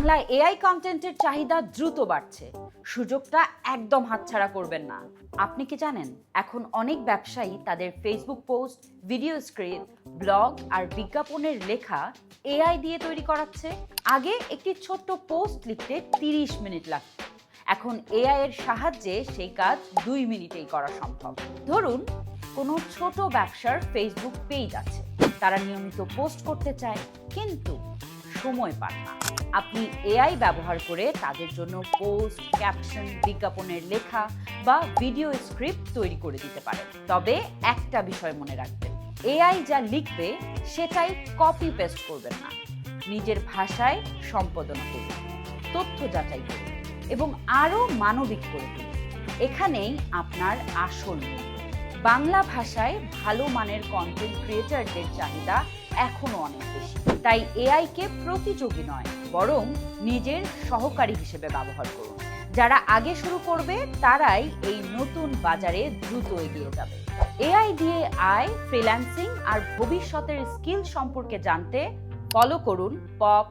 বাংলায় এআই কন্টেন্টের চাহিদা দ্রুত বাড়ছে। সুযোগটা একদম হাতছাড়া করবেন না। আপনি কি জানেন এখন অনেক ব্যবসায়ী তাদের Facebook post, video script, blog আর বিজ্ঞাপনের লেখা এআই দিয়ে তৈরি করাচ্ছে? আগে একটি ছোট্ট পোস্ট লিখতে 30 মিনিট লাগত, এখন এআই এর সাহায্যে সেই কাজ 2 মিনিটেই করা সম্ভব। ধরুন কোনো ছোট ব্যবসার ফেসবুক পেজ আছে, তারা নিয়মিত পোস্ট করতে চায় কিন্তু সময় পান না। আপনি এআই ব্যবহার করে তাদের জন্য পোস্ট, ক্যাপশন, বিজ্ঞাপনের লেখা বা ভিডিও স্ক্রিপ্ট তৈরি করে দিতে পারেন। তবে একটা বিষয় মনে রাখবেন, এআই যা লিখবে সেটাই কপি পেস্ট করবেন না। নিজের ভাষায় সম্পাদনা করুন, তথ্য যাচাই করুন এবং আরও মানবিক করে তুলুন। এখানেই আপনার আসল মূল্য। বাংলা ভাষায় ভালো মানের কন্টেন্ট ক্রিয়েটরদের চাহিদা এখনো অনেক বেশি। তাই এআইকে প্রতিযোগী নয়, বরং নিজের সহকারী হিসেবে ব্যবহার করুন। যারা আগে শুরু করবে তারাই এই নতুন বাজারে দ্রুত এগিয়ে যাবে। এআই দিয়ে আয়, ফ্রিল্যান্সিং আর ভবিষ্যতের স্কিল সম্পর্কে জানতে ফলো করুন পপ